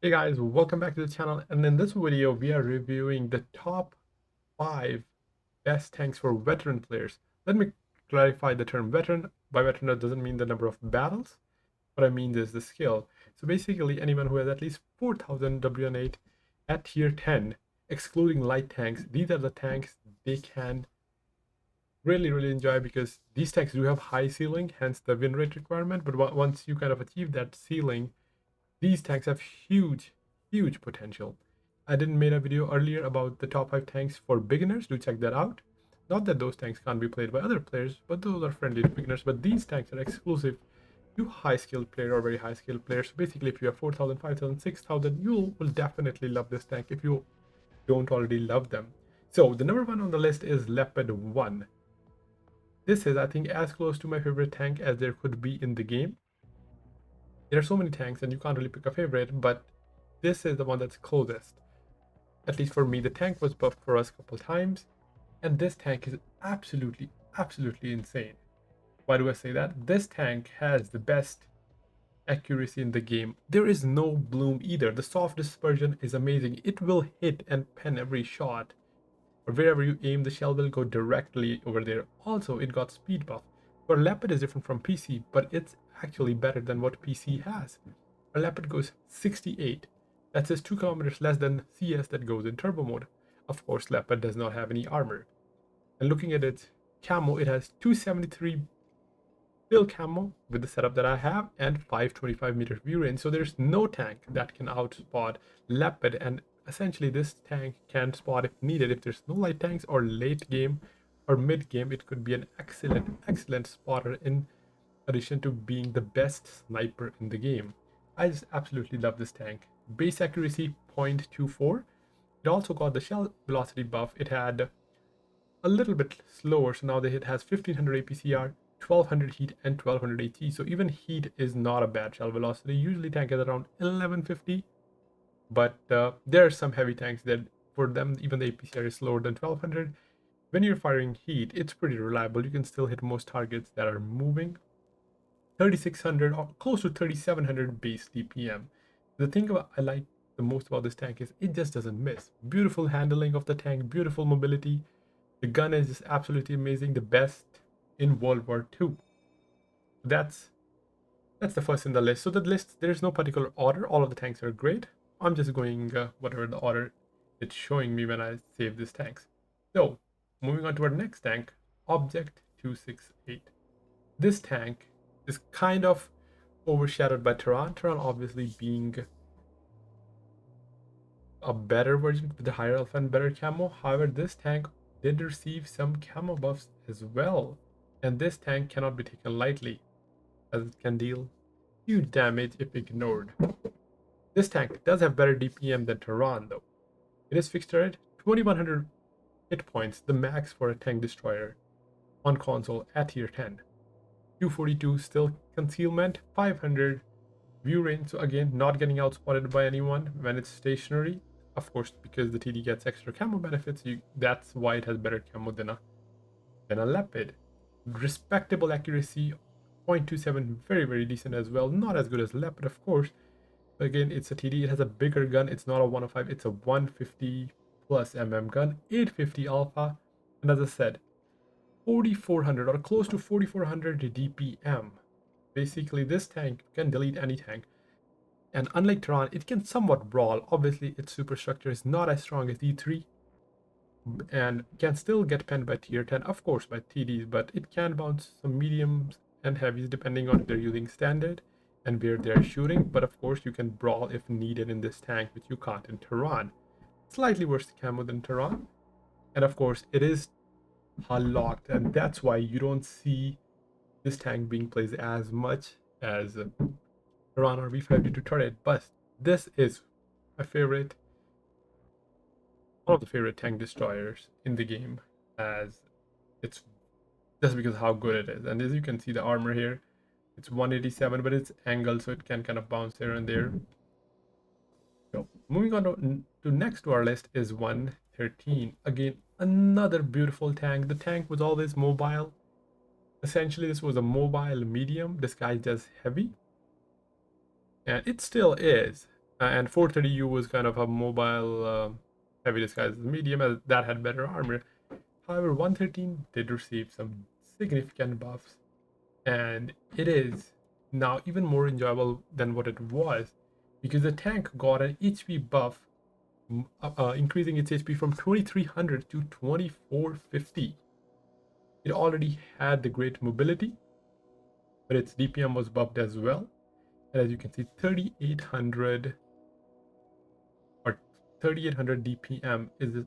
Hey guys, welcome back to the channel, and in this video we are reviewing the top 5 best tanks for veteran players. Let me clarify the term veteran. By veteran that doesn't mean the number of battles. What I mean is the skill. So basically anyone who has at least 4000 WN8 at tier 10, excluding light tanks, these are the tanks they can really enjoy because these tanks do have high ceiling, hence the win rate requirement, but once you kind of achieve that ceiling, these tanks have huge potential. I didn't made a video earlier about the top 5 tanks for beginners. Do check that out. Not that those tanks can't be played by other players, but those are friendly to beginners. But these tanks are exclusive to high skilled player or very high skilled players. So basically, if you have 4,000, 5,000, 6,000, you will definitely love this tank if you don't already love them. So the number 1 on the list is Leopard 1. This is, I think, as close to my favorite tank as there could be in the game. There are so many tanks and you can't really pick a favorite, but this is the one that's closest. At least for me, the tank was buffed for us a couple times, and this tank is absolutely insane. Why do I say that? This tank has the best accuracy in the game. There is no bloom either. The soft dispersion is amazing. It will hit and pen every shot. Or wherever you aim, the shell will go directly over there. Also, it got speed buff. For Leopard is different from PC, but it's actually better than what PC has. A Leopard goes 68. That's just 2 kilometers less than CS that goes in turbo mode. Of course, Leopard does not have any armor. And looking at its camo, it has 273 still camo with the setup that I have and 525 meter view range. So there's no tank that can outspot Leopard, and essentially this tank can spot if needed. If there's no light tanks or late game or mid game, it could be an excellent spotter in addition to being the best sniper in the game. I just absolutely love this tank. Base accuracy 0.24. It also got the shell velocity buff. It had a little bit slower, so now it has 1500 APCR, 1200 heat, and 1200 AT. So even heat is not a bad shell velocity. Usually tank is around 1150, but there are some heavy tanks that for them even the APCR is slower than 1200. When you're firing heat, it's pretty reliable. You can still hit most targets that are moving. 3600 or close to 3700 base DPM. The thing I like the most about this tank is it just doesn't miss. Beautiful handling of the tank, beautiful mobility. The gun is just absolutely amazing, the best in World War II. That's that's the first in the list. So the list, there's no particular order. All of the tanks are great. I'm just going whatever the order it's showing me when I save these tanks. So moving on to our next tank, Object 268. This tank is kind of overshadowed by Tehran. Tehran obviously being a better version with the higher alpha and better camo. However, this tank did receive some camo buffs as well. And this tank cannot be taken lightly, as it can deal huge damage if ignored. This tank does have better DPM than Tehran though. It is fixed at 2100 hit points, the max for a tank destroyer on console at tier 10. 242 still concealment, 500 view range, so again not getting outspotted by anyone when it's stationary. Of course, because the TD gets extra camo benefits, that's why it has better camo than a Leopard. Respectable accuracy, 0.27, very decent as well. Not as good as Leopard, of course, but again, it's a TD. It has a bigger gun. It's not a 105, it's a 150 plus gun, 850 alpha, and as I said, 4400 or close to 4400 DPM. Basically, this tank can delete any tank. And unlike Tehran, it can somewhat brawl. Obviously, its superstructure is not as strong as E3 and can still get penned by tier 10, of course, by TDs, but it can bounce some mediums and heavies depending on if they're using standard and where they're shooting. But of course, you can brawl if needed in this tank, which you can't in Tehran. Slightly worse camo than Tehran. And of course, it is hull locked, and that's why you don't see this tank being played as much as Tehran or V5D2 turret. But this is my favorite, one of the favorite tank destroyers in the game, as it's just because of how good it is. And as you can see, the armor here, it's 187, but it's angled, so it can kind of bounce here and there. So moving on to next to our list is 113. Again, another beautiful tank. The tank was always mobile. Essentially, this was a mobile medium disguised as heavy, and it still is. And 430U was kind of a mobile heavy disguise as medium, as that had better armor. However, 113 did receive some significant buffs, and it is now even more enjoyable than what it was, because the tank got an HP buff, increasing its HP from 2300 to 2450. It already had the great mobility, but its DPM was buffed as well. And as you can see, 3800 or 3800 DPM is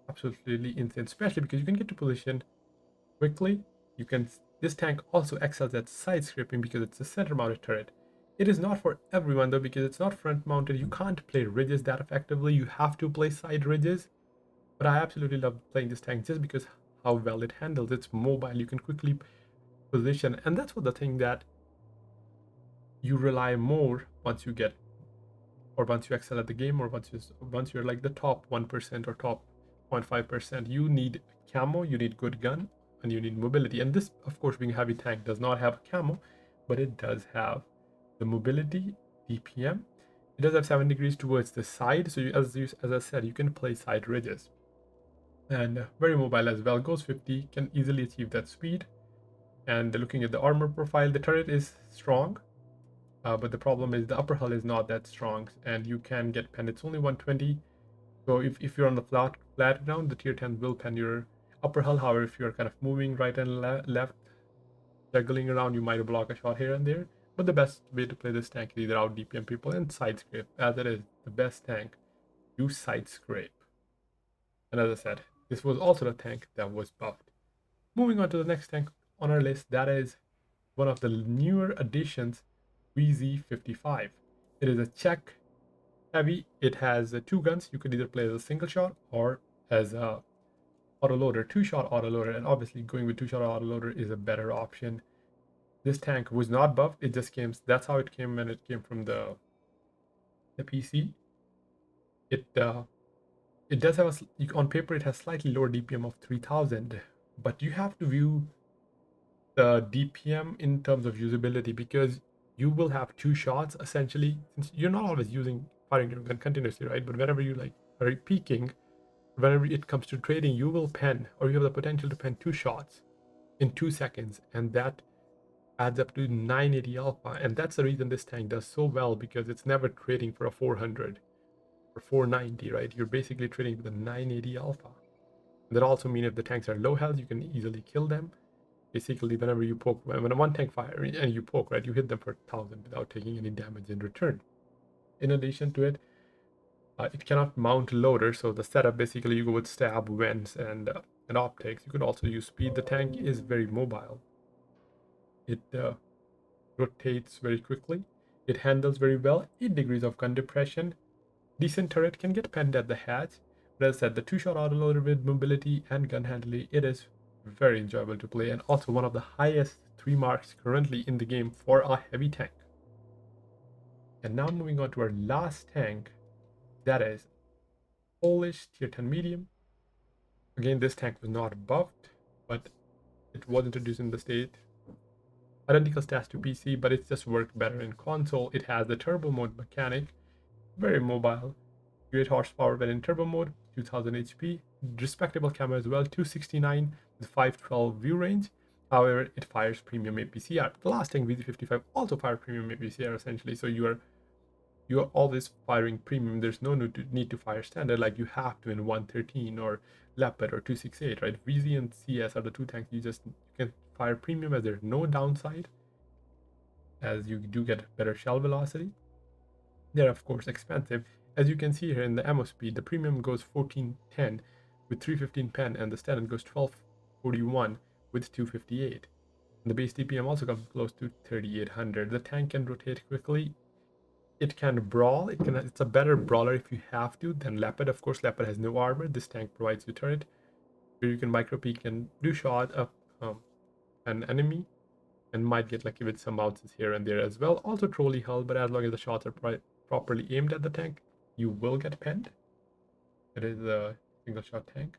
absolutely insane, especially because you can get to position quickly. You can This tank also excels at side scraping because it's a center mounted turret. It is not for everyone though, because it's not front mounted. You can't play ridges that effectively. You have to play side ridges. But I absolutely love playing this tank just because how well it handles. It's mobile. You can quickly position, and that's what the thing that you rely more once you get, or once you excel at the game, or once you're like the top 1% or top 0.5%. You need camo, you need good gun, and you need mobility. And this, of course, being a heavy tank, does not have camo, but it does have the mobility, DPM. It does have 7 degrees towards the side, so as I said, you can play side ridges. And very mobile as well. Goes 50, can easily achieve that speed. And looking at the armor profile, the turret is strong, but the problem is the upper hull is not that strong, and you can get pen. It's only 120, so if you're on the flat ground, the tier 10 will pen your upper hull. However, if you're kind of moving right and left, juggling around, you might block a shot here and there. But the best way to play this tank is either out DPM people and side scrape, as it is the best tank. You side scrape. And as I said, this was also the tank that was buffed. Moving on to the next tank on our list, that is one of the newer additions, VZ55. It is a Czech heavy. It has two guns. You could either play as a single shot or as a autoloader, two-shot autoloader, and obviously going with two-shot autoloader is a better option. This tank was not buffed. It just came. That's how it came when it came from the PC. It does have on paper it has slightly lower DPM of 3000, but you have to view the DPM in terms of usability, because you will have two shots essentially, since you're not always firing your gun continuously, right? But whenever you like are peaking, whenever it comes to trading, you will pen, or you have the potential to pen two shots in 2 seconds, and that adds up to 980 alpha. And that's the reason this tank does so well, because it's never trading for a 400 or 490, right? You're basically trading with a 980 alpha. And that also means if the tanks are low health, you can easily kill them. Basically, whenever you poke, when a one tank fire and you poke, right, you hit them for 1000 without taking any damage in return. In addition to it, it cannot mount loader, so the setup basically you go with stab, vents, and optics. You could also use speed. The tank is very mobile. It rotates very quickly. It handles very well. 8 degrees of gun depression. Decent turret, can get penned at the hatch. But as I said, the two-shot autoloader with mobility and gun handling, it is very enjoyable to play, and also one of the highest 3 marks currently in the game for a heavy tank. And now moving on to our last tank, that is Polish tier 10 medium. Again, this tank was not buffed, but it was introduced in the state. Identical stats to PC, but it just worked better in console. It has the turbo mode mechanic, very mobile, great horsepower when in turbo mode, 2000 HP, respectable camera as well, 269 with 512 view range. However, it fires premium APCR. The last tank, VZ55, also fired premium APCR essentially, so you are always firing premium. There's no need to fire standard like you have to in 113 or Leopard or 268, right? VZ and CS are the two tanks you can fire premium, as there's no downside, as you do get better shell velocity. They're of course expensive. As you can see here in the ammo speed, the premium goes 1410 with 315 pen, and the standard goes 1241 with 258. And the base DPM also comes close to 3800. The tank can rotate quickly. It can brawl. It's a better brawler if you have to than Leopard. Of course, Leopard has no armor. This tank provides you turret where you can micro peek and do shot up an enemy, and might get lucky with some bounces here and there as well. Also trolley hull, but as long as the shots are properly aimed at the tank, you will get penned. It is a single shot tank.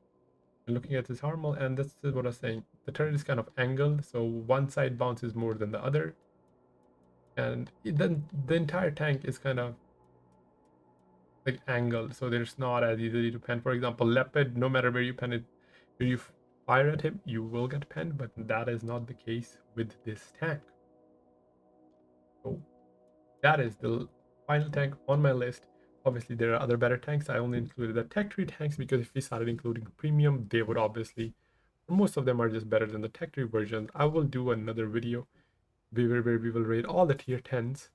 And looking at this armor, and this is what I was saying, the turret is kind of angled, so one side bounces more than the other. And then the entire tank is kind of like angled, so there's not as easily to pen. For example, leopard, no matter where you pen it, where you fire at him, you will get penned, but that is not the case with this tank. So that is the final tank on my list. Obviously, there are other better tanks. I only included the tech tree tanks because if we started including premium, they would obviously, most of them are just better than the tech tree versions. I will do another video where we will rate all the tier 10s,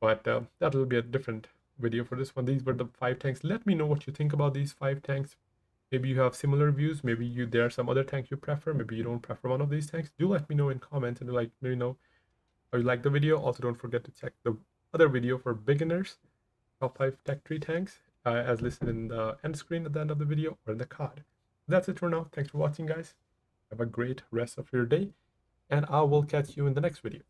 but that will be a different video for this one. These were the 5 tanks. Let me know what you think about these 5 tanks. Maybe you have similar views. Maybe there are some other tanks you prefer. Maybe you don't prefer one of these tanks. Do let me know in comments and let me know how you like the video. Also, don't forget to check the other video for beginners, top 5 tech tree tanks, as listed in the end screen at the end of the video or in the card. That's it for now. Thanks for watching, guys. Have a great rest of your day, and I will catch you in the next video.